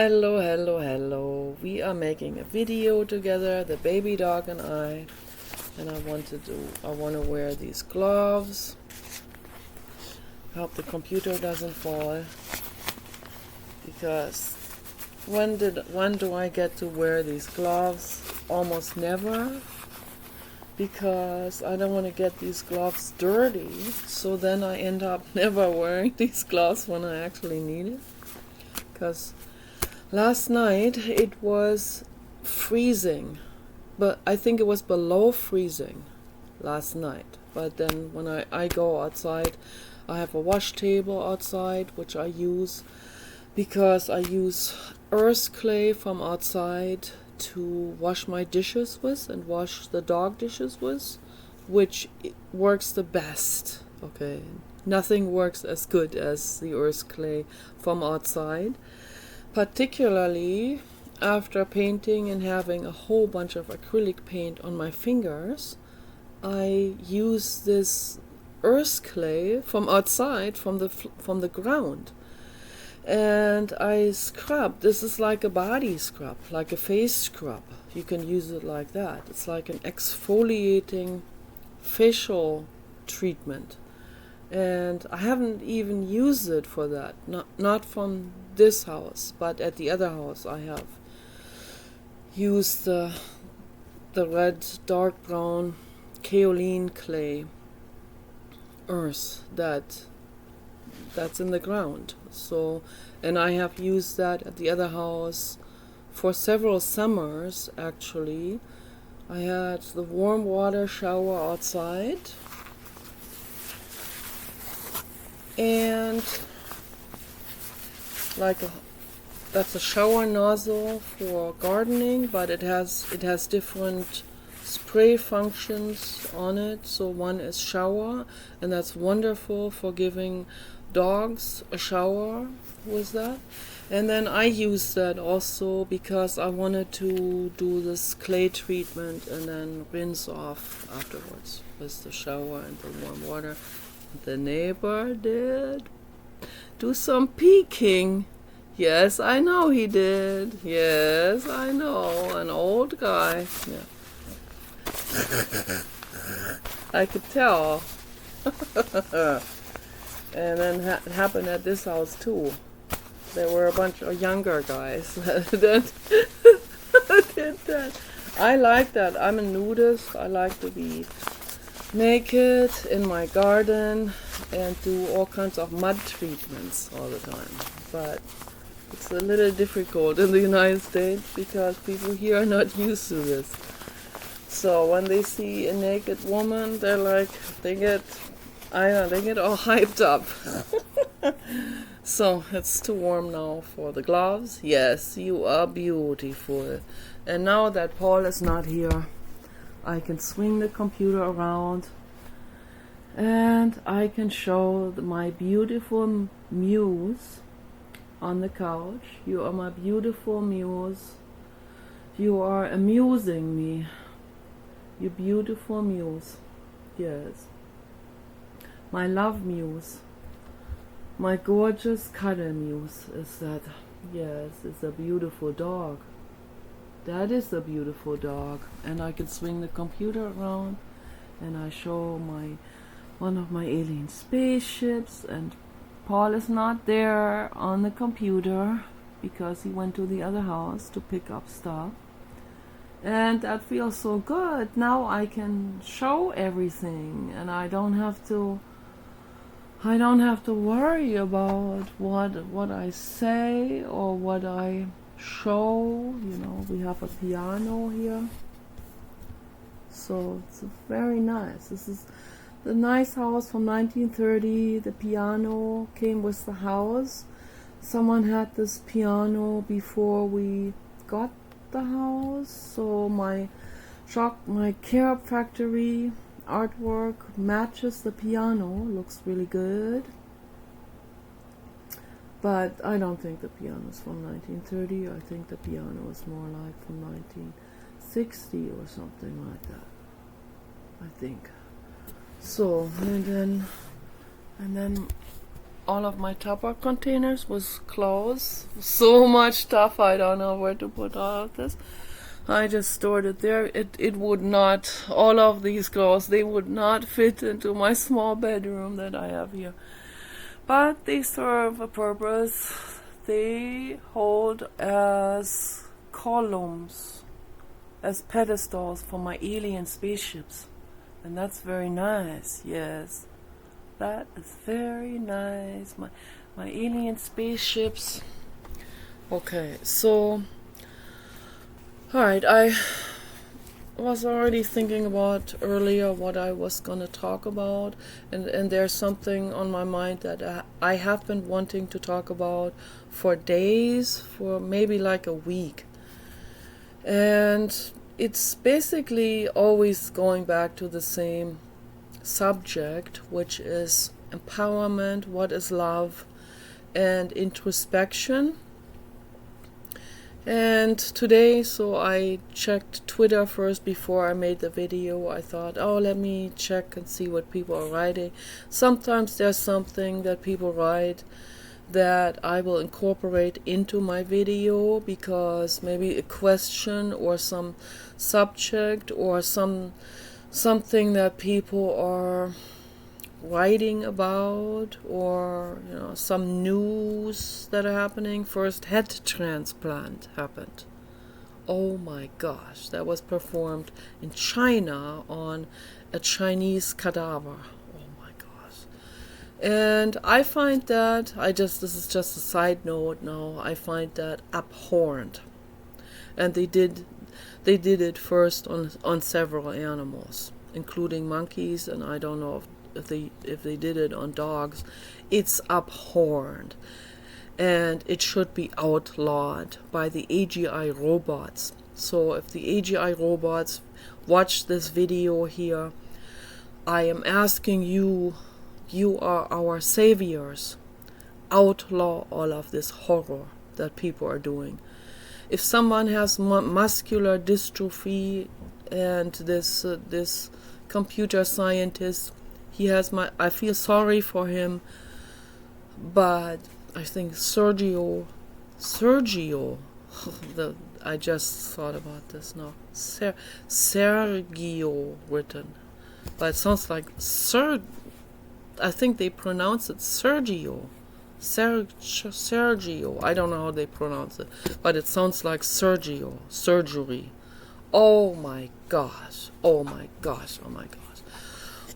Hello, hello, hello. We are making a video together, the baby dog and I. And I want to wear these gloves. Hope the computer doesn't fall. Because when do I get to wear these gloves? Almost never. Because I don't want to get these gloves dirty. So then I end up never wearing these gloves when I actually need it. Because last night it was freezing, but I think it was below freezing last night. But then when I go outside, I have a wash table outside, which I use because I use earth clay from outside to wash my dishes with and wash the dog dishes with, which works the best. Okay, nothing works as good as the earth clay from outside. Particularly after painting and having a whole bunch of acrylic paint on my fingers, I use this earth clay from outside, from the ground, and I scrub. This is like a body scrub, like a face scrub. You can use it like that. It's like an exfoliating facial treatment. And I haven't even used it for that. Not from this house, but at the other house I have used the red, dark brown kaolin clay earth that's in the ground. So, and I have used that at the other house for several summers actually. I had the warm water shower outside. And that's a shower nozzle for gardening, but it has different spray functions on it. So one is shower, and that's wonderful for giving dogs a shower with that. And then I use that also because I wanted to do this clay treatment and then rinse off afterwards with the shower and the warm water. The neighbor did do some peeking. Yes, I know he did. Yes, I know. An old guy. Yeah. I could tell. And then it happened at this house too. There were a bunch of younger guys that did that. I like that. I'm a nudist. I like to be naked in my garden and do all kinds of mud treatments all the time. But it's a little difficult in the United States because people here are not used to this. So when they see a naked woman, they're like, they get all hyped up. So it's too warm now for the gloves. Yes, you are beautiful. And now that Paul is not here, I can swing the computer around and I can show my beautiful muse on the couch. You are my beautiful muse. You are amusing me. You beautiful muse. Yes. My love muse. My gorgeous cuddle muse is that. Yes, it's a beautiful dog. That is a beautiful dog. And I can swing the computer around and I show one of my alien spaceships, and Paul is not there on the computer because he went to the other house to pick up stuff. And that feels so good. Now I can show everything and I don't have to worry about what I say or what I show. You know, we have a piano here, so it's very nice. This is the nice house from 1930. The piano came with the house. Someone had this piano before we got the house, so my Carob Factory artwork matches the piano. Looks really good. But I don't think the piano is from 1930. I think the piano is more like from 1960 or something like that. I think. So, and then all of my Tupperware containers was closed. So much stuff, I don't know where to put all of this. I just stored it there. It would not, all of these clothes, they would not fit into my small bedroom that I have here. But they serve a purpose. They hold as columns, as pedestals for my alien spaceships. And that's very nice, yes. That is very nice. My alien spaceships. Okay, so alright, I was already thinking about earlier what I was gonna talk about, and there's something on my mind that I have been wanting to talk about for days, for maybe like a week. And it's basically always going back to the same subject, which is empowerment, what is love, and introspection. And today, so I checked Twitter first before I made the video. I thought, oh, let me check and see what people are writing. Sometimes there's something that people write that I will incorporate into my video, because maybe a question or some subject or something that people are writing about, or some news that are happening. First, head transplant happened. Oh my gosh, that was performed in China on a Chinese cadaver. Oh my gosh. And I find that, this is just a side note now, I find that abhorrent. And they did it first on several animals, including monkeys, and I don't know if they did it on dogs. It's abhorrent, and it should be outlawed by the AGI robots. So if the AGI robots watch this video here, I am asking you, you are our saviors, outlaw all of this horror that people are doing. If someone has muscular dystrophy, and this computer scientist, I feel sorry for him, but I think Sergio, I just thought about this now, Sergio written, but it sounds like I think they pronounce it Sergio. Sergio, I don't know how they pronounce it, but it sounds like surgery. Oh my gosh, oh my gosh, oh my gosh.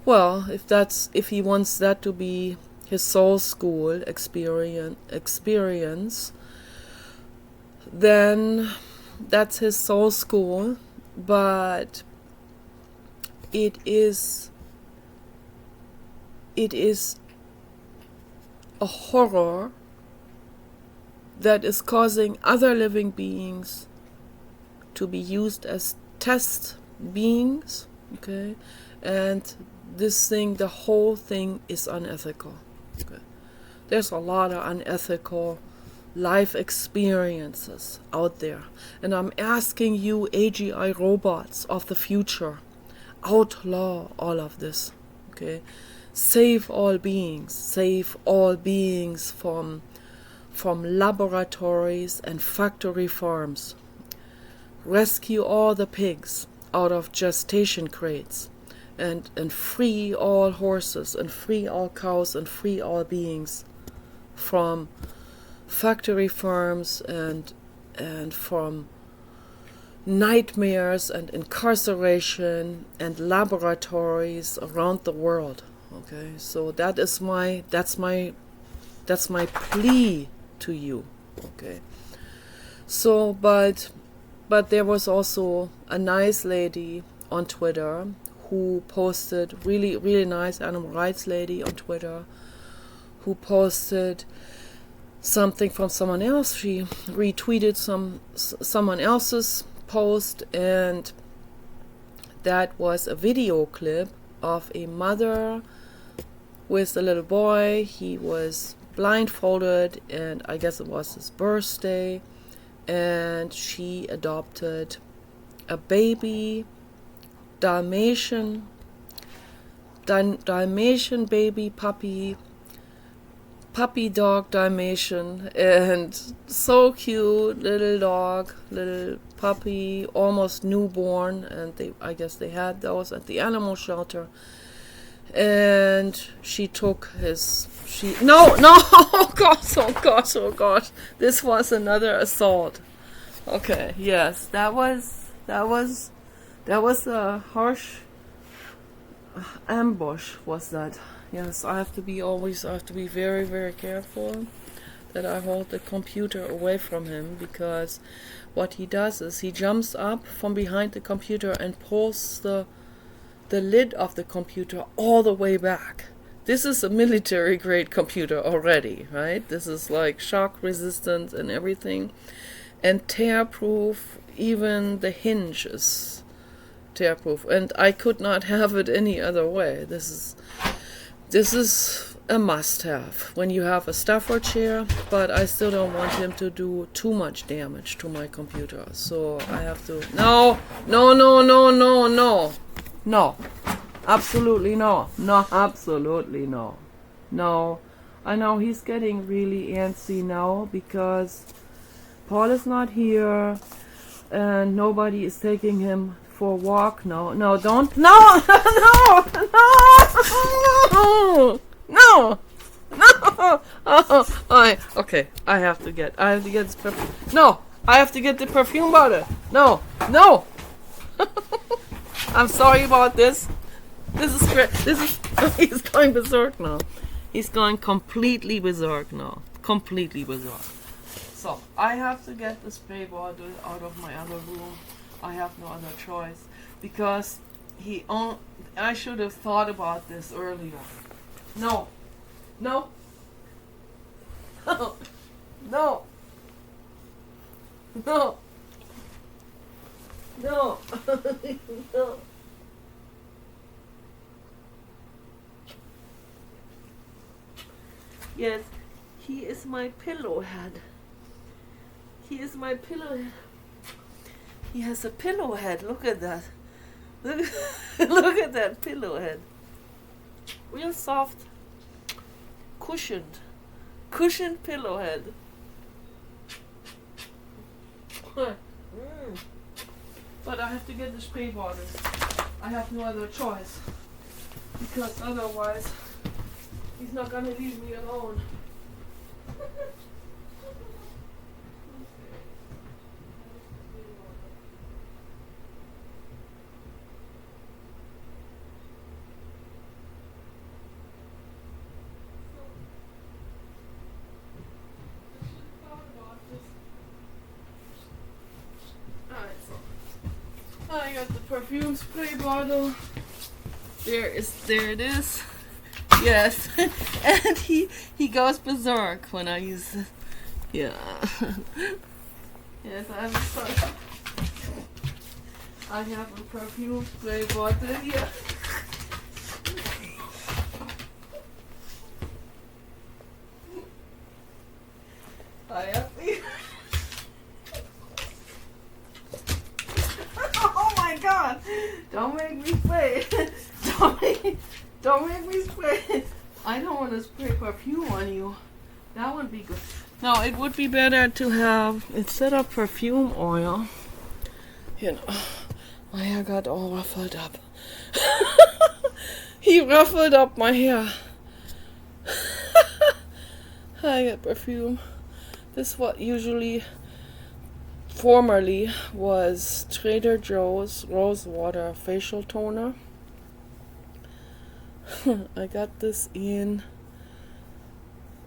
Well, if he wants that to be his soul school experience, then that's his soul school, but it is a horror that is causing other living beings to be used as test beings, okay? And the whole thing is unethical. Okay? There's a lot of unethical life experiences out there. And I'm asking you, AGI robots of the future, outlaw all of this, okay? Save all beings from laboratories and factory farms. Rescue all the pigs out of gestation crates, and free all horses, and free all cows, and free all beings from factory farms and from nightmares and incarceration and laboratories around the world. Okay, so that's my plea to you. Okay, so but there was also a nice lady on Twitter who posted, really nice animal rights lady on Twitter, who posted something from someone else. She retweeted someone else's post, and that was a video clip of a mother with a little boy. He was blindfolded, and I guess it was his birthday, and she adopted a baby Dalmatian baby puppy puppy dog Dalmatian, and so cute, little dog, little puppy, almost newborn, and I guess they had those at the animal shelter. And she took no, oh gosh, oh gosh, oh gosh, this was another assault. Okay, yes, that was a harsh ambush, was that. Yes, I have to be very, very careful that I hold the computer away from him, because what he does is he jumps up from behind the computer and pulls the lid of the computer all the way back. This is a military grade computer already, right? This is like shock resistant and everything, and tear proof. Even the hinge is tear proof, and I could not have it any other way. This is a must-have when you have a Staffordshire, but I still don't want him to do too much damage to my computer. So I have to... No, absolutely no. No, absolutely no. No, I know he's getting really antsy now because Paul is not here and nobody is taking him for a walk. No, don't. No. Okay, I have to get this perfume. No, I have to get the perfume bottle. No. I'm sorry about this. This is great. He's going berserk now. He's going completely berserk now. Completely berserk. So, I have to get the spray bottle out of my other room. I have no other choice. Because I should have thought about this earlier. No. Yes, he is my pillow head. He has a pillow head. Look at that. Look at that pillow head. Real soft, cushioned pillow head. But I have to get the spray bottle. I have no other choice. Because otherwise, he's not gonna leave me alone. I got the perfume spray bottle. There it is. Yes. And he goes berserk when I use it. Yeah. Yes, I have a perfume spray bottle here. I have God! Don't make me spray. Don't make me spray. I don't want to spray perfume on you. That would be good. No, it would be better to have, instead of perfume oil, my hair got all ruffled up. He ruffled up my hair. I got perfume. This what formerly was Trader Joe's Rose Water Facial Toner. I got this in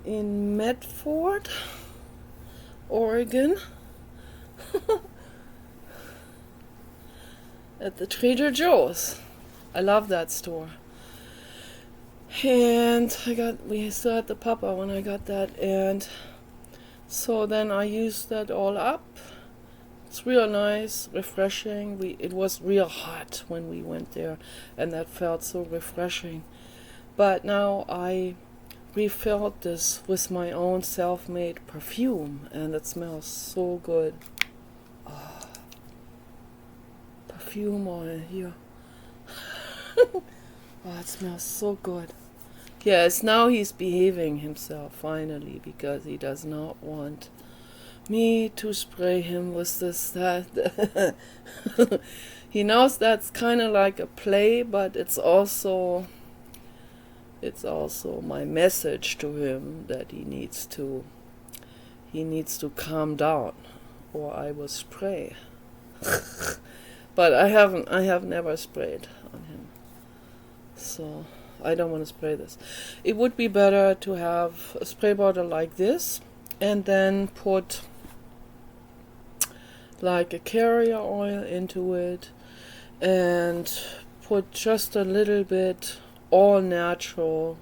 Medford, Oregon. At the Trader Joe's. I love that store. And we still had the papa when I got that, and so then I used that all up. It's real nice, refreshing. It was real hot when we went there, and that felt so refreshing. But now I refilled this with my own self-made perfume, and it smells so good. Oh, perfume oil here. Oh, it smells so good. Yes, now he's behaving himself finally because he does not want me to spray him with this, that. He knows that's kind of like a play, but it's also my message to him that he needs to calm down, or I will spray. But I have never sprayed on him, so I don't want to spray this. It would be better to have a spray bottle like this, and then put like a carrier oil into it, and put just a little bit all natural,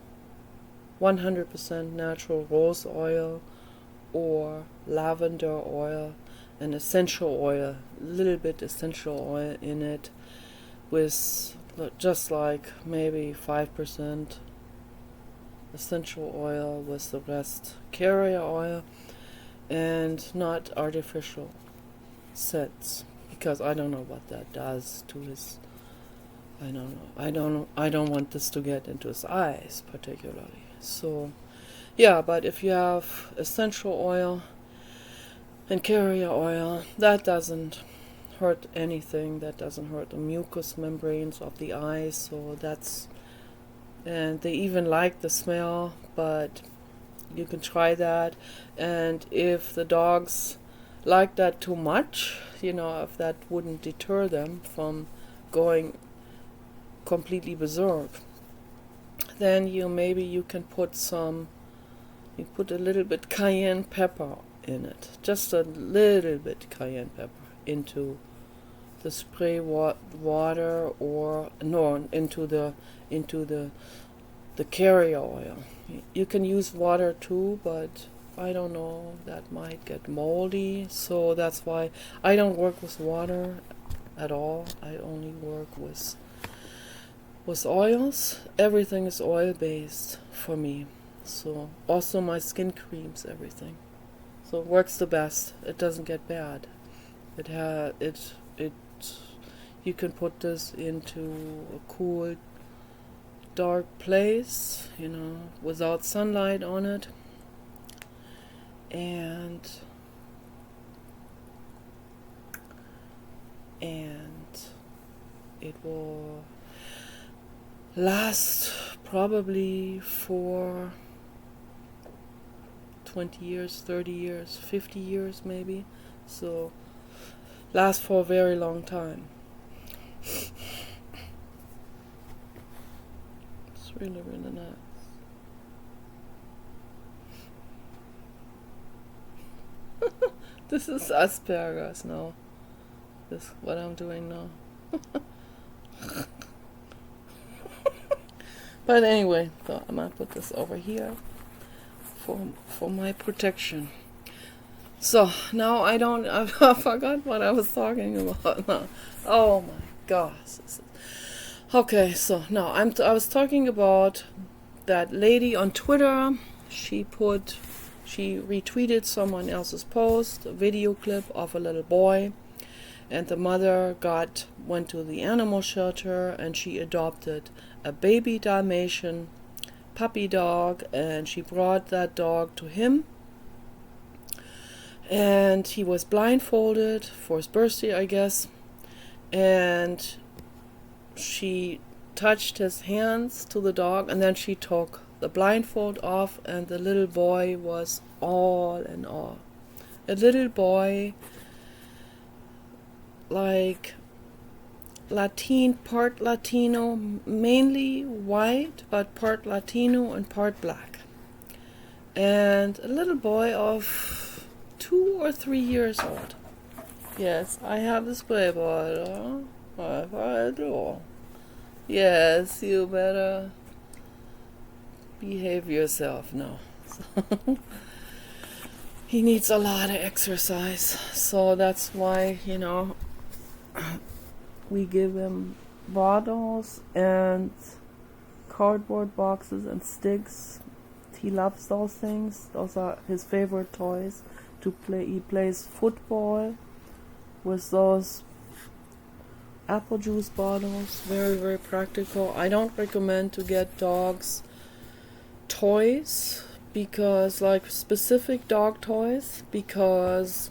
100% natural rose oil or lavender oil, an essential oil, a little bit essential oil in it, with just like maybe 5% essential oil with the rest carrier oil, and not artificial scents, because I don't know what that does to his. I don't want this to get into his eyes particularly. So yeah, but if you have essential oil and carrier oil, that doesn't hurt anything. That doesn't hurt the mucous membranes of the eyes. So that's, and they even like the smell, but you can try that. And if the dogs like that too much, if that wouldn't deter them from going completely berserk, then maybe you can put a little bit cayenne pepper in it, just a little bit cayenne pepper into the spray water, or no, into the carrier oil. You can use water too, but I don't know, that might get moldy, so that's why I don't work with water at all. I only work with oils. Everything is oil based for me. So also my skin creams, everything. So it works the best. It doesn't get bad. You can put this into a cool, dark place, without sunlight on it, and it will last probably for 20 years, 30 years, 50 years maybe. So last for a very long time. It's really, really nice. This is Asperger's now. This is what I'm doing now. But anyway, so I'm gonna put this over here for my protection. So now I forgot what I was talking about now. Oh my gosh. Okay, so now I was talking about that lady on Twitter. She retweeted someone else's post, a video clip of a little boy, and the mother went to the animal shelter, and she adopted a baby Dalmatian puppy dog, and she brought that dog to him, and he was blindfolded for his birthday, I guess, and she touched his hands to the dog, and then she took the blindfold off, and the little boy was all in all. A little boy, like part Latino, mainly white, but part Latino and part black. And a little boy of 2 or 3 years old. Yes, I have the spray bottle. I do. Yes, you better behave yourself now. He needs a lot of exercise, so that's why, we give him bottles and cardboard boxes and sticks. He loves those things. Those are his favorite toys to play. He plays football with those apple juice bottles. Very, very practical. I don't recommend to get dogs toys, because like specific dog toys, because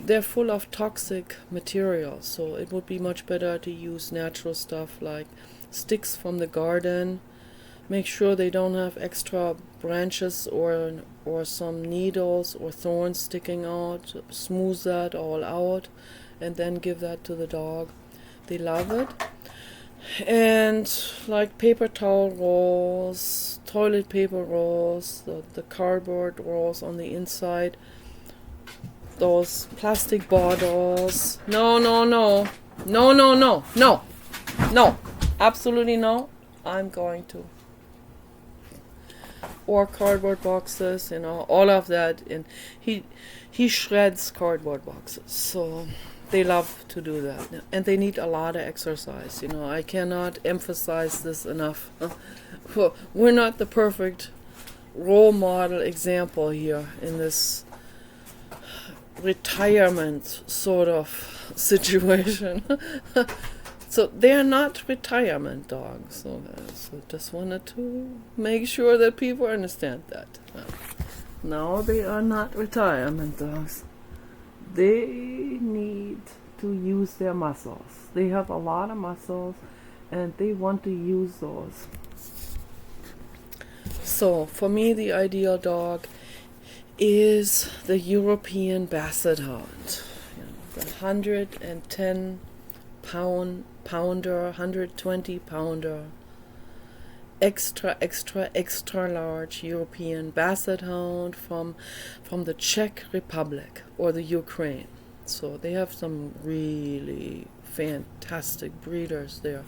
they're full of toxic material. So it would be much better to use natural stuff like sticks from the garden. Make sure they don't have extra branches or some needles or thorns sticking out. Smooth that all out and then give that to the dog. They love it. And like paper towel rolls, toilet paper rolls, the cardboard rolls on the inside, those plastic bottles. No, no, no. No, no, no, no. No. Absolutely no. I'm going to. Or cardboard boxes, all of that. And he shreds cardboard boxes. So they love to do that. And they need a lot of exercise. I cannot emphasize this enough. We're not the perfect role model example here in this retirement sort of situation. So they're not retirement dogs. So just wanted to make sure that people understand that. No, they are not retirement dogs. They need to use their muscles. They have a lot of muscles and they want to use those. So for me, the ideal dog is the European Basset Hound. The 110 pounder, 120 pounder, extra large European Basset Hound from the Czech Republic or the Ukraine. So they have some really fantastic breeders there.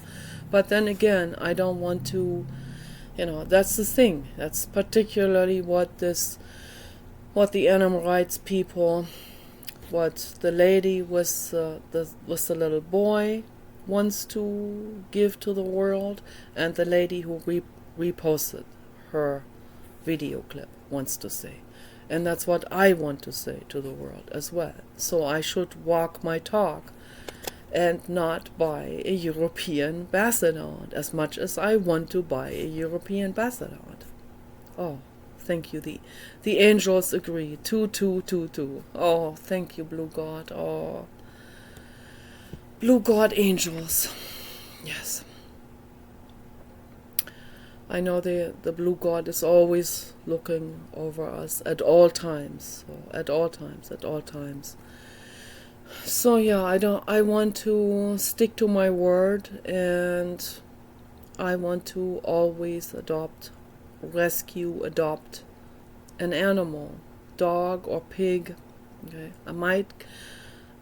But then again, I don't want to, that's the thing. That's particularly what the animal rights people, what the lady with the little boy wants to give to the world, and the lady who reposted her video clip wants to say. And that's what I want to say to the world as well. So I should walk my talk and not buy a European Basset Hound as much as I want to buy a European Basset Hound. Oh, thank you. The angels agree. 2. Oh, thank you, Blue God. Oh, Blue God angels. Yes. I know the Blue God is always looking over us at all times. So at all times. So yeah, I want to stick to my word, and I want to always adopt an animal, dog or pig. Okay, I might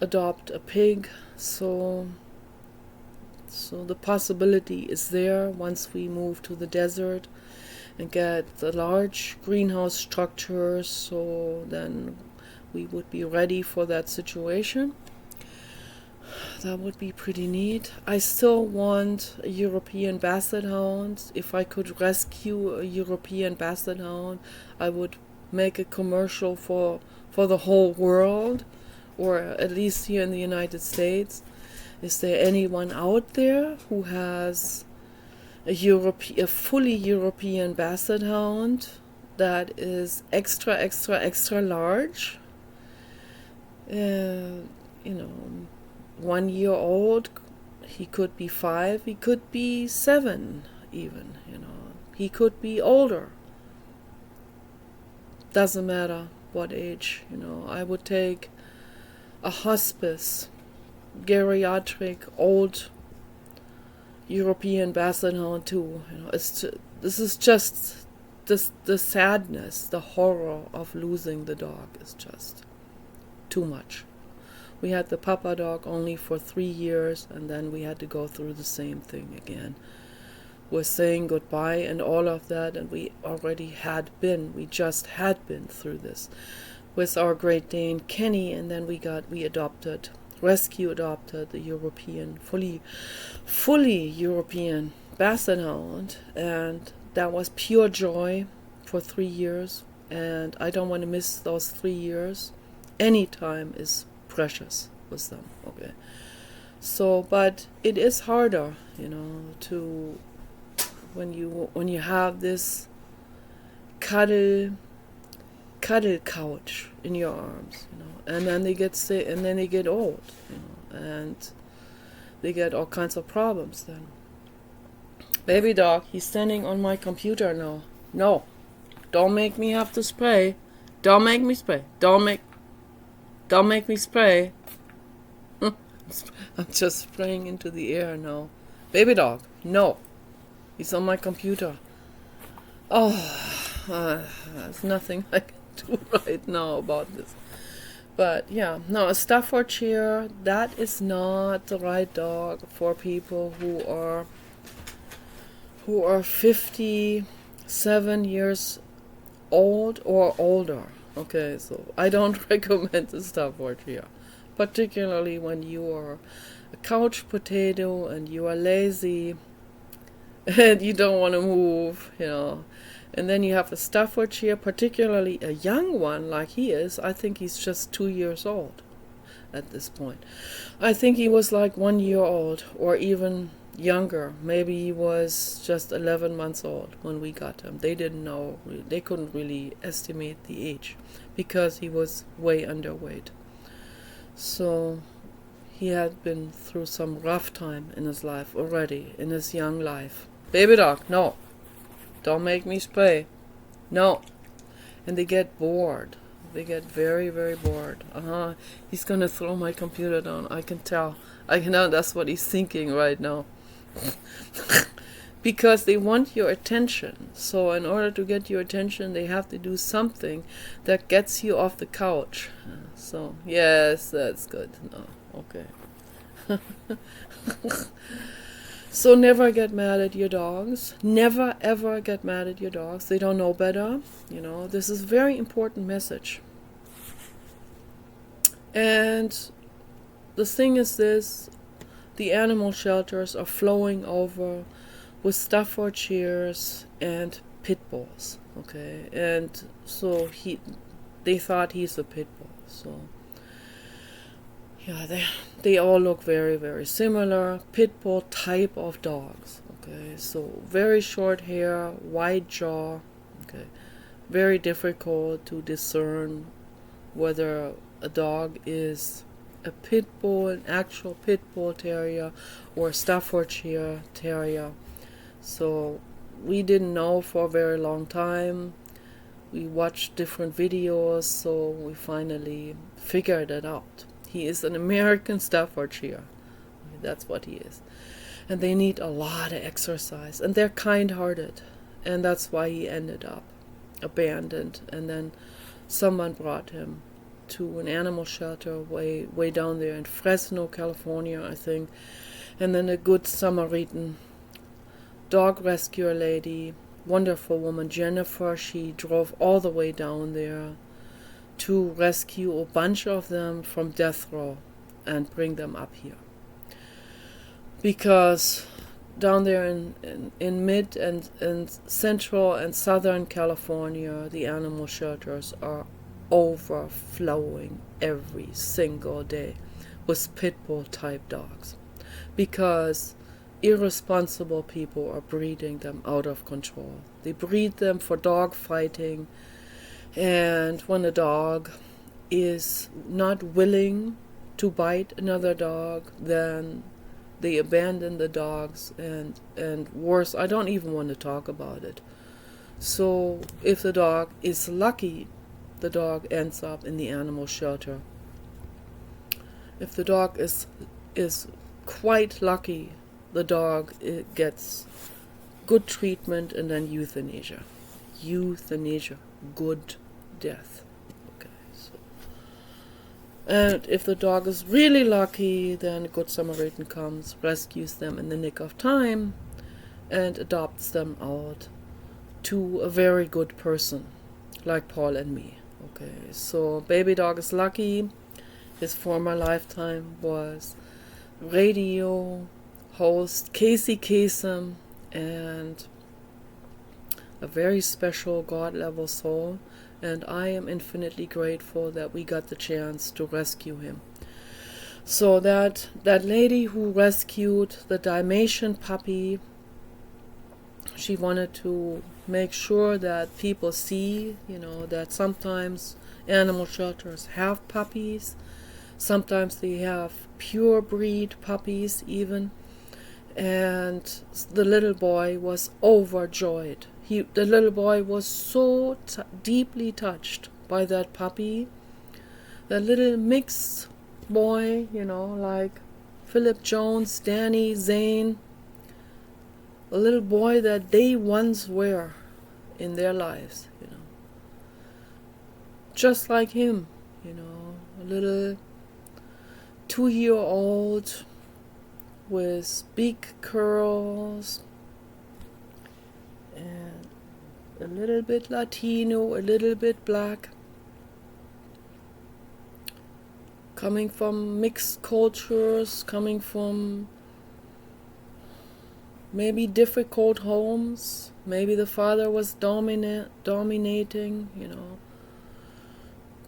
adopt a pig, so the possibility is there once we move to the desert and get the large greenhouse structure, so then we would be ready for that situation. That would be pretty neat. I still want a European Basset Hound. If I could rescue a European Basset Hound, I would make a commercial for the whole world, or at least here in the United States. Is there anyone out there who has a fully European Basset Hound that is extra large? 1 year old, he could be 5, he could be 7 even, he could be older. Doesn't matter what age, I would take a hospice, geriatric, old European Basset Hound too. This is just the sadness, the horror of losing the dog is just too much. We had the Papa dog only for 3 years, and then we had to go through the same thing again. We're saying goodbye and all of that, and we just had been through this with our Great Dane Kenny, and then we rescue adopted the European, fully European Basset Hound, and that was pure joy for 3 years, and I don't want to miss those 3 years. Any time is precious with them. Okay, so but it is harder, to when you have this cuddle couch in your arms, and then they get sick, and then they get old, and they get all kinds of problems then. Baby dog, he's standing on my computer now. No, don't make me have to spray. Don't make me spray. Don't make me spray. I'm just spraying into the air now. Baby dog, no. He's on my computer. Oh, there's nothing I can do right now about this. But yeah, no, a Staffordshire, that is not the right dog for people who are 57 years old or older. Okay, so I don't recommend the Staffordshire, particularly when you are a couch potato and you are lazy and you don't want to move, And then you have a Staffordshire, particularly a young one like he is. I think he's just 2 years old at this point. I think he was like 1 year old or even younger. Maybe he was just 11 months old when we got him. They didn't know. They couldn't really estimate the age because he was way underweight. So he had been through some rough time in his life already, in his young life. Baby dog, no. Don't make me spray. No. And they get bored. They get very, very bored. He's going to throw my computer down. I can tell. I can know that's what he's thinking right now. Because they want your attention. So in order to get your attention, they have to do something that gets you off the couch. So, yes, that's good. No, okay. So never get mad at your dogs. Never, ever get mad at your dogs. They don't know better. This is a very important message. And the thing is this, the animal shelters are flowing over with Staffordshires and pit bulls. Okay, and so they thought he's a pit bull. So yeah, they all look very, very similar. Pit bull type of dogs. Okay, so very short hair, wide jaw. Okay, very difficult to discern whether a dog is a pit bull, an actual pit bull terrier, or a Staffordshire terrier. So we didn't know for a very long time. We watched different videos, so we finally figured it out. He is an American Staffordshire. That's what he is. And they need a lot of exercise. And they're kind-hearted. And that's why he ended up abandoned. And then someone brought him to an animal shelter way down there in Fresno, California, I think. And then a good Samaritan dog rescuer lady, wonderful woman, Jennifer, she drove all the way down there to rescue a bunch of them from death row and bring them up here. Because down there in mid and central and southern California, the animal shelters are overflowing every single day with pit bull type dogs. Because irresponsible people are breeding them out of control. They breed them for dog fighting, and when a dog is not willing to bite another dog, then they abandon the dogs, and worse, I don't even want to talk about it. So if the dog is lucky, the dog ends up in the animal shelter. If the dog is quite lucky, the dog gets good treatment and then euthanasia. Euthanasia, good death. Okay, so. And if the dog is really lucky, then a good Samaritan comes, rescues them in the nick of time, and adopts them out to a very good person, like Paul and me. Okay, so baby dog is lucky. His former lifetime was radio host Casey Kasem, and a very special God-level soul, and I am infinitely grateful that we got the chance to rescue him. So that lady who rescued the Dalmatian puppy, she wanted to make sure that people see, that sometimes animal shelters have puppies, sometimes they have pure breed puppies even, and the little boy was overjoyed. The little boy was so deeply touched by that puppy, that little mixed boy, like Philip Jones, Danny, Zane, a little boy that they once were in their lives, just like him, a little 2-year-old with big curls and a little bit Latino, a little bit black, coming from mixed cultures, coming from maybe difficult homes. Maybe the father was dominating,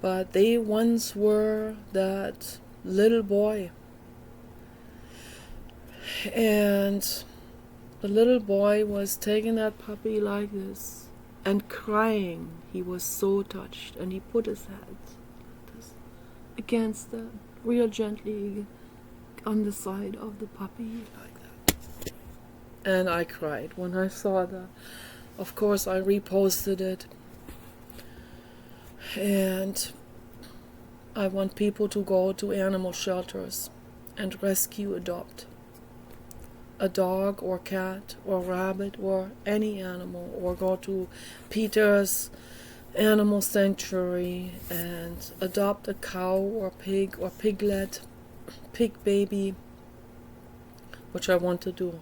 but they once were that little boy. And the little boy was taking that puppy like this and crying. He was so touched, and he put his head against that, real gently on the side of the puppy like that. And I cried when I saw that. Of course, I reposted it. And I want people to go to animal shelters and rescue, adopt a dog or cat or rabbit or any animal, or go to Peter's Animal Sanctuary and adopt a cow or pig or piglet, pig baby, which I want to do.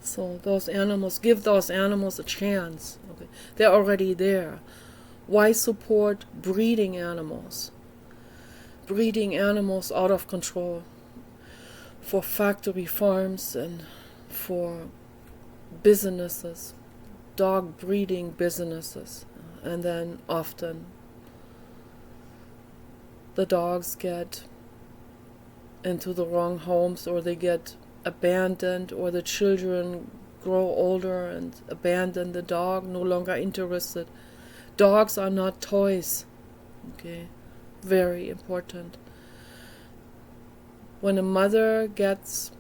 So those animals, give those animals a chance. Okay. They're already there. Why support breeding animals? Breeding animals out of control for factory farms and for businesses, dog breeding businesses. And then often the dogs get into the wrong homes, or they get abandoned, or the children grow older and abandon the dog, no longer interested. Dogs are not toys. Okay, very important. When a mother gets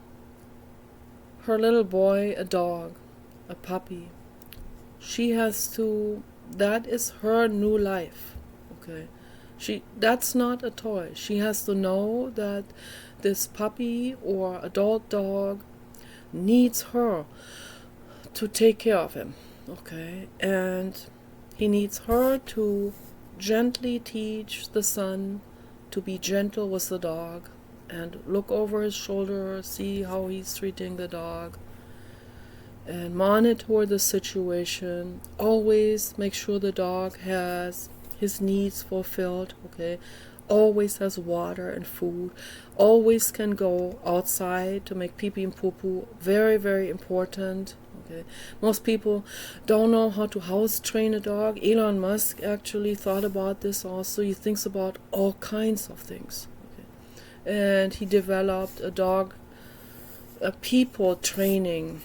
her little boy a dog, a puppy, she has to, that is her new life. Okay, that's not a toy. She has to know that this puppy or adult dog needs her to take care of him. Okay, and he needs her to gently teach the son to be gentle with the dog and look over his shoulder, see how he's treating the dog, and monitor the situation. Always make sure the dog has his needs fulfilled, okay? Always has water and food. Always can go outside to make pee-pee and poo-poo. Very, very important. Okay. Most people don't know how to house train a dog. Elon Musk actually thought about this also. He thinks about all kinds of things. Okay. And he developed a people training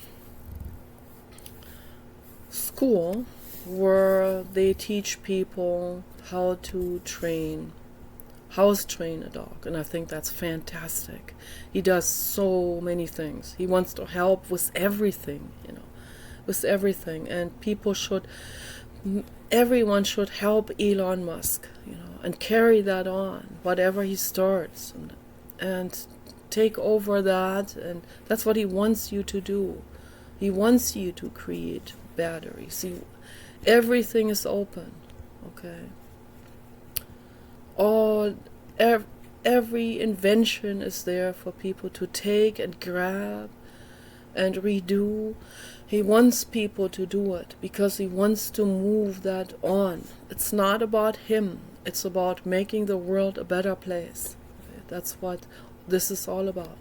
school where they teach people how to house train a dog, and I think that's fantastic. He does so many things. He wants to help with everything, with everything, and everyone should help Elon Musk, and carry that on, whatever he starts, and take over that, and that's what he wants you to do. He wants you to create batteries. Everything is open, okay? Every invention is there for people to take and grab and redo. He wants people to do it because he wants to move that on. It's not about him. It's about making the world a better place. Okay? That's what this is all about.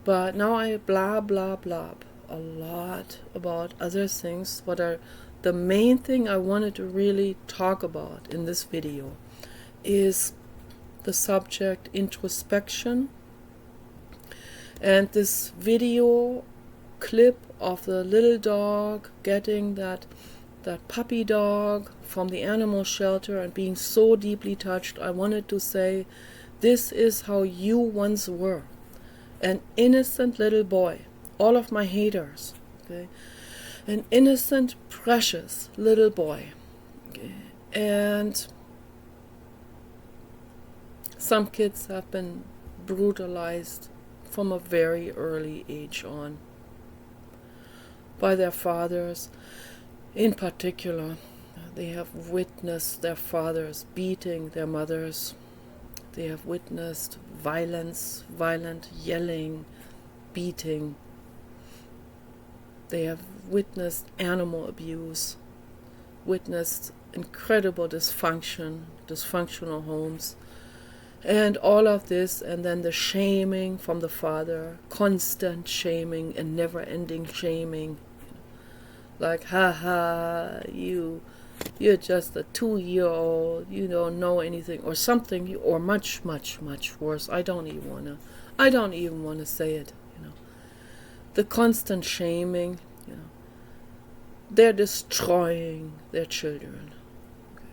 But now I blah, blah, blah a lot about other things. What are the main thing I wanted to really talk about in this video is the subject introspection. And this video clip of the little dog getting that puppy dog from the animal shelter and being so deeply touched, I wanted to say, this is how you once were. An innocent little boy. All of my haters. Okay? An innocent, precious little boy. Okay? And some kids have been brutalized from a very early age on by their fathers. In particular, they have witnessed their fathers beating their mothers. They have witnessed violence, violent yelling, beating. They have witnessed animal abuse, witnessed incredible dysfunctional homes, and all of this, and then the shaming from the father, constant shaming and never-ending shaming. Like, you're just a 2-year-old, you don't know anything, or something, or much, much, much worse. I don't even wanna say it, The constant shaming, they're destroying their children. Okay.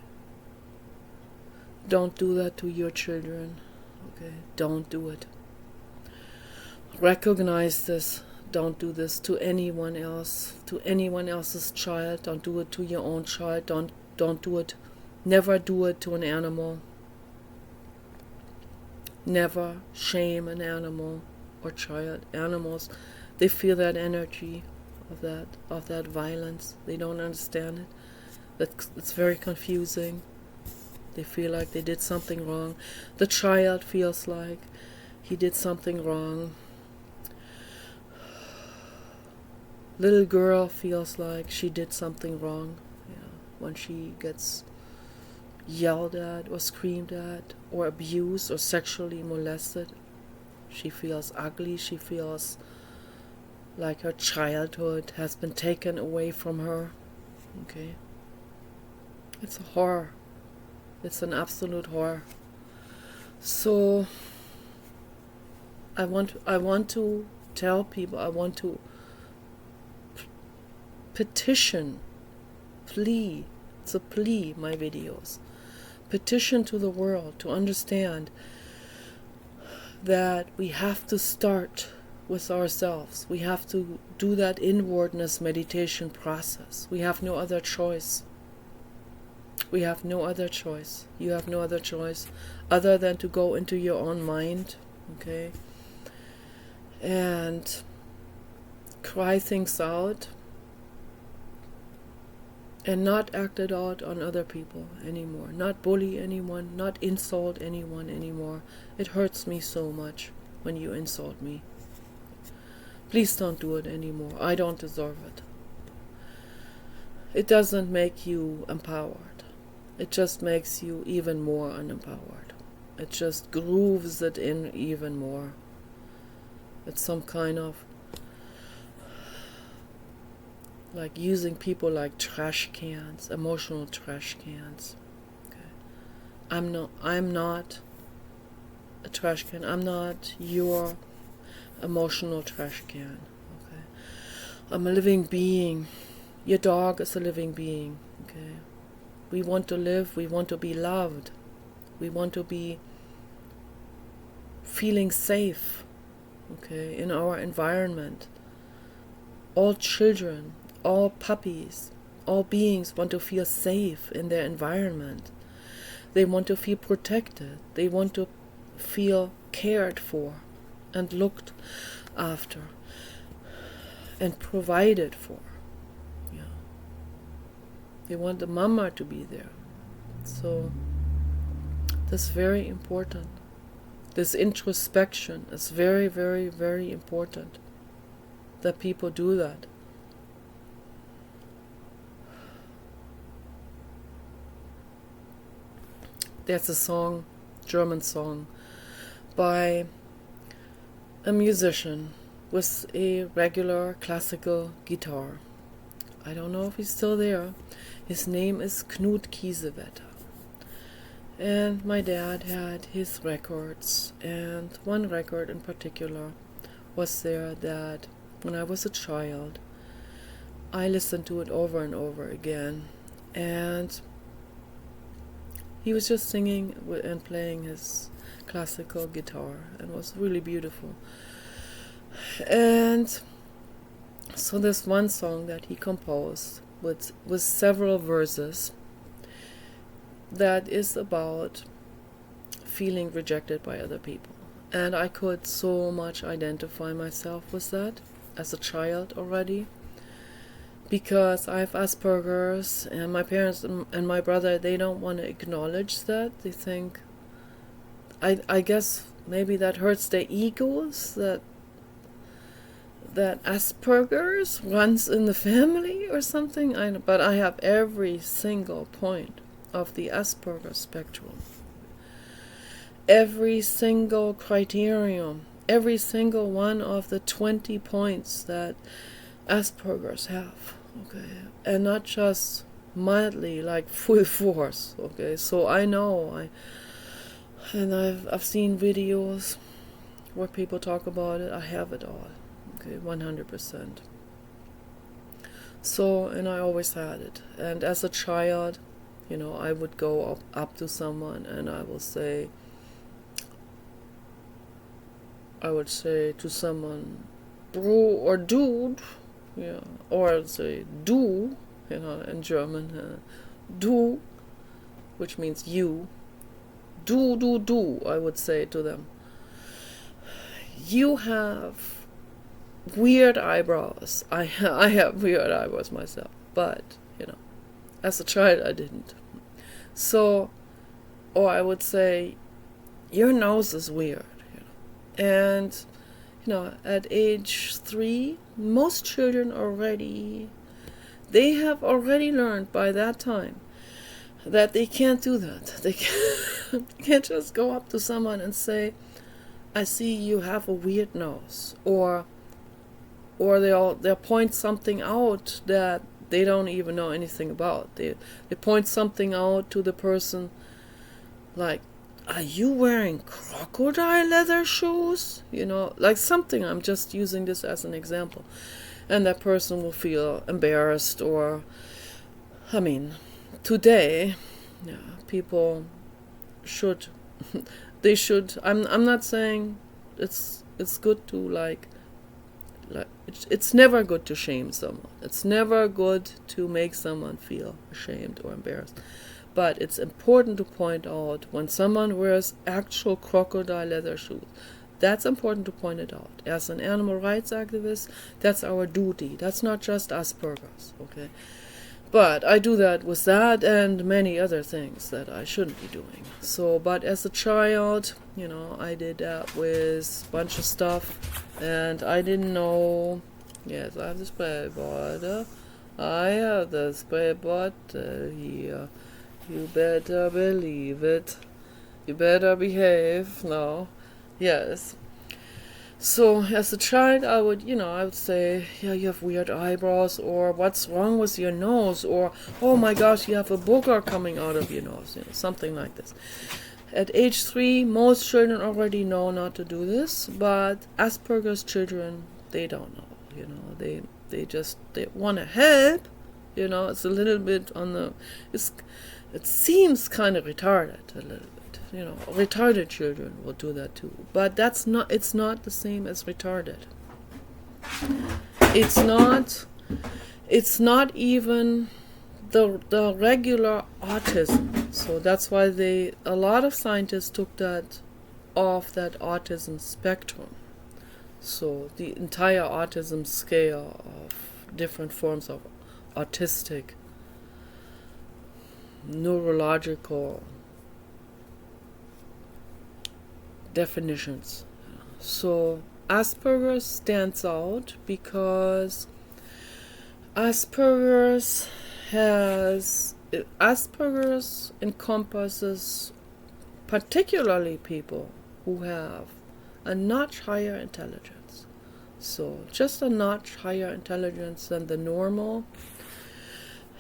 Don't do that to your children. Okay, don't do it. Recognize this. Don't do this to anyone else, to anyone else's child. Don't do it to your own child. Don't do it. Never do it to an animal. Never shame an animal or child. Animals, they feel that energy of that violence. They don't understand it. It's very confusing. They feel like they did something wrong. The child feels like he did something wrong. Little girl feels like she did something wrong, when she gets yelled at or screamed at or abused or sexually molested. She feels ugly. She feels like her childhood has been taken away from her. Okay? It's a horror. It's an absolute horror. So I want to tell people, I want to petition, plea, it's a plea, my videos. Petition to the world to understand that we have to start with ourselves. We have to do that inwardness meditation process. We have no other choice. We have no other choice. You have no other choice other than to go into your own mind, okay? And cry things out and not act it out on other people anymore. Not bully anyone, not insult anyone anymore. It hurts me so much when you insult me. Please don't do it anymore. I don't deserve it. It doesn't make you empowered. It just makes you even more unempowered. It just grooves it in even more. It's some kind of like using people like trash cans, emotional trash cans. Okay. I'm not a trash can. I'm not your emotional trash can. Okay. I'm a living being. Your dog is a living being. Okay. We want to live. We want to be loved. We want to be feeling safe. Okay, in our environment. All children, all puppies, all beings want to feel safe in their environment. They want to feel protected. They want to feel cared for and looked after and provided for. Yeah. They want the mama to be there. So that's very important. This introspection is very, very, very important that people do that. There's a song, German song, by a musician with a regular classical guitar. I don't know if he's still there. His name is Knut Kiesewetter. And my dad had his records, and one record in particular was there that when I was a child, I listened to it over and over again, and he was just singing and playing his classical guitar, and it was really beautiful. And so this one song that he composed with several verses that is about feeling rejected by other people. And I could so much identify myself with that as a child already, because I have Asperger's, and my parents and my brother, they don't want to acknowledge that. They think, I guess maybe that hurts their egos, that Asperger's runs in the family or something. But I have every single point of the Asperger spectrum. Every single criterion, every single one of the 20 points that Asperger's have, okay, and not just mildly, like full force, okay. So I know, I've seen videos where people talk about it. I have it all, okay, 100%. So, and I always had it. And as a child, I would go up to someone and I would say to someone, bro or dude, yeah, or I'd say du, in German, du, which means you, du, I would say to them. You have weird eyebrows. I have weird eyebrows myself, but, as a child I didn't. So, or I would say, your nose is weird. And, at age 3, most children they have already learned by that time that they can't do that. They can't just go up to someone and say, I see you have a weird nose. Or they'll point something out that they don't even know anything about. They point something out to the person, like, are you wearing crocodile leather shoes? Like something. I'm just using this as an example. And that person will feel embarrassed, or, today, people should, they should, I'm not saying it's good to like it's never good to shame someone. It's never good to make someone feel ashamed or embarrassed. But it's important to point out when someone wears actual crocodile leather shoes. That's important to point it out. As an animal rights activist, that's our duty. That's not just Asperger's, okay? But I do that with that and many other things that I shouldn't be doing. So, but as a child, I did that with a bunch of stuff, and I didn't know. Yes, I have the spray board. I have the spray board here. You better believe it. You better behave. No. Yes. So as a child, I would say, yeah, you have weird eyebrows, or what's wrong with your nose, or, oh my gosh, you have a booger coming out of your nose, something like this. At age 3, most children already know not to do this, but Asperger's children, they don't know, they want to help, it's a little bit it seems kind of retarded a little bit. Retarded children will do that too. But it's not the same as retarded. It's not even the regular autism. So that's why a lot of scientists took that off that autism spectrum. So the entire autism scale of different forms of autistic neurological definitions. So Asperger's stands out because Asperger's encompasses particularly people who have a notch higher intelligence. So just a notch higher intelligence than the normal.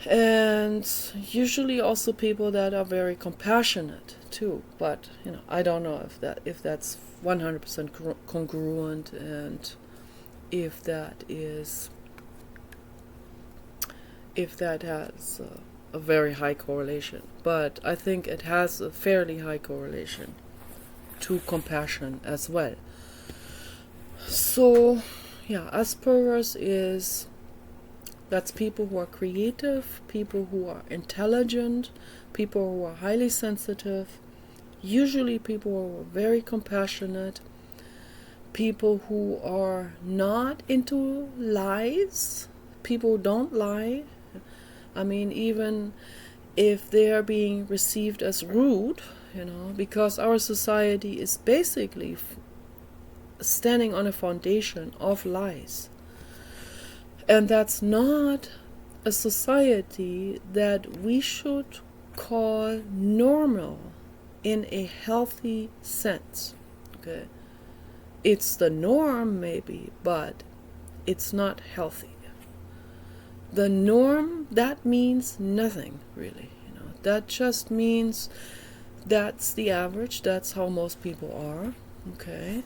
And usually also people that are very compassionate too. But I don't know if that's 100% congruent, and if that is if that has a very high correlation, but I think it has a fairly high correlation to compassion as well. So, yeah, Asperger's that's people who are creative, people who are intelligent, people who are highly sensitive, usually people who are very compassionate, people who are not into lies, people who don't lie. I mean, even if they are being received as rude, because our society is basically standing on a foundation of lies. And that's not a society that we should call normal in a healthy sense. Okay? It's the norm maybe, but it's not healthy. The norm, that means nothing really. That just means that's the average, that's how most people are. Okay?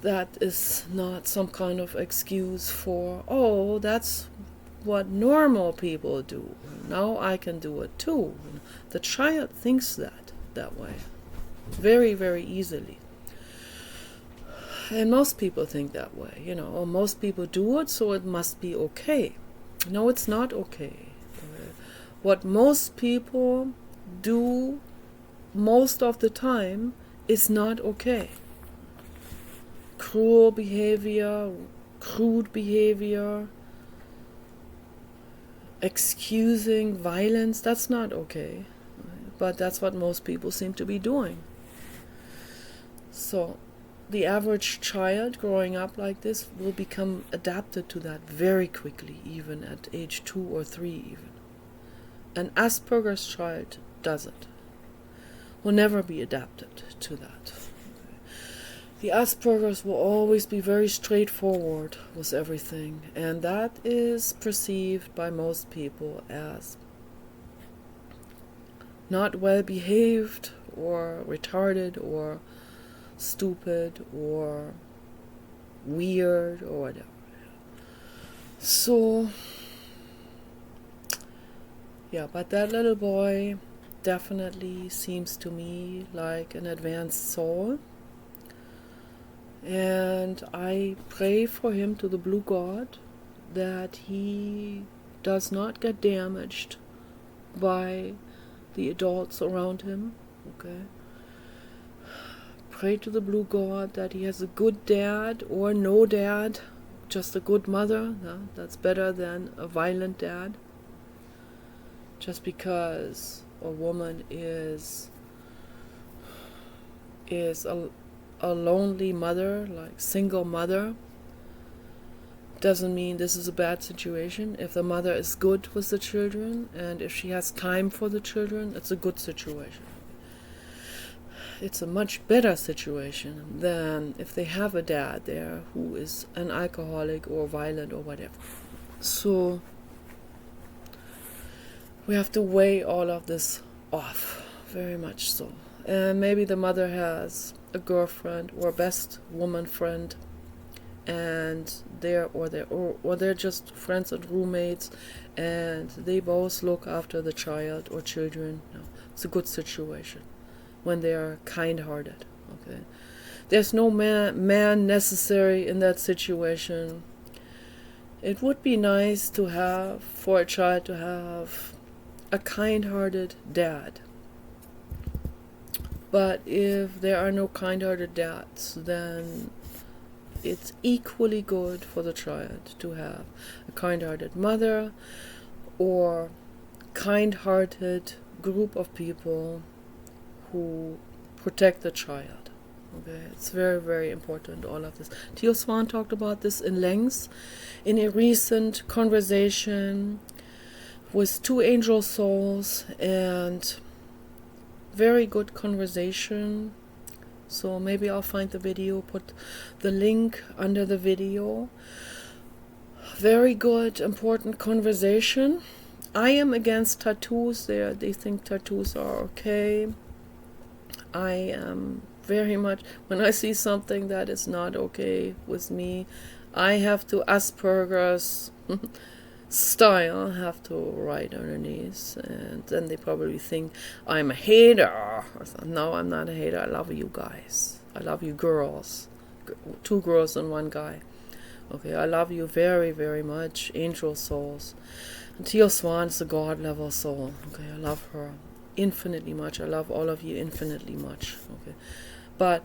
That is not some kind of excuse for, oh, that's what normal people do. Now I can do it too. The child thinks that way. Very, very easily. And most people think that way, or most people do it, so it must be okay. No, it's not okay. What most people do most of the time is not okay. Cruel behavior, crude behavior, excusing violence, that's not okay. But that's what most people seem to be doing. So the average child growing up like this will become adapted to that very quickly, even at age 2 or 3 even. An Asperger's child doesn't. Will never be adapted to that. The Asperger's will always be very straightforward with everything, and that is perceived by most people as not well behaved or retarded or stupid or weird or whatever. So, yeah, but that little boy definitely seems to me like an advanced soul. And I pray for him to the blue God that he does not get damaged by the adults around him. Okay. Pray to the blue God that he has a good dad or no dad, just a good mother. No? That's better than a violent dad. Just because a woman is a lonely mother, like single mother, doesn't mean this is a bad situation. If the mother is good with the children and if she has time for the children, it's a good situation. It's a much better situation than if they have a dad there who is an alcoholic or violent or whatever. So we have to weigh all of this off, very much so. And maybe the mother has a girlfriend or best woman friend, and they're just friends and roommates, and they both look after the child or children. No, it's a good situation when they are kind-hearted. Okay, there's no man necessary in that situation. It would be nice to have, for a child to have, a kind-hearted dad. But if there are no kind-hearted dads, then it's equally good for the child to have a kind-hearted mother or kind-hearted group of people who protect the child. Okay, it's very, very important, all of this. Teal Swan talked about this in length in a recent conversation with two angel souls, and very good conversation. So maybe I'll find the video, put the link under the video. Very good, important conversation. I am against tattoos. They think tattoos are okay. I am very much, when I see something that is not okay with me, I have to Asperger's style have to write underneath, and then they probably think I'm a hater. No, I'm not a hater. I love you guys. I love you girls. 2 girls and 1 guy. Okay, I love you very, very much. Angel souls. And Teal Swan is a God level soul. Okay, I love her infinitely much. I love all of you infinitely much. Okay, but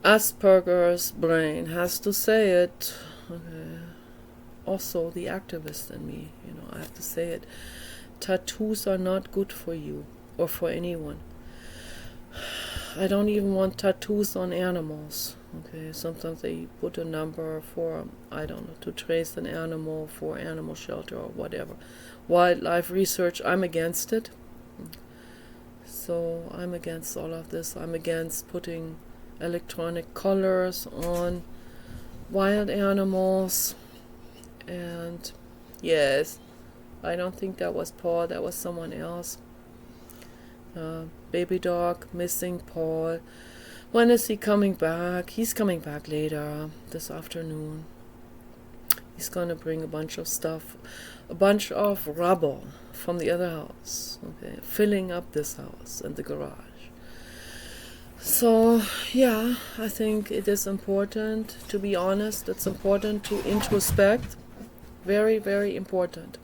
Asperger's brain has to say it. Okay. Also, the activist in me, I have to say it. Tattoos are not good for you or for anyone. I don't even want tattoos on animals. Okay, sometimes they put a number for, I don't know, to trace an animal for animal shelter or whatever. Wildlife research, I'm against it. So I'm against all of this. I'm against putting electronic collars on wild animals. And yes, I don't think that was Paul, that was someone else. Baby dog missing Paul. When is he coming back? He's coming back later this afternoon. He's gonna bring a bunch of stuff, a bunch of rubble from the other house, okay, filling up this house and the garage. So yeah, I think it is important to be honest. It's important to introspect. Very, very important.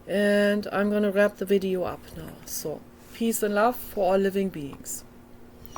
And I'm gonna wrap the video up now. So peace and love for all living beings.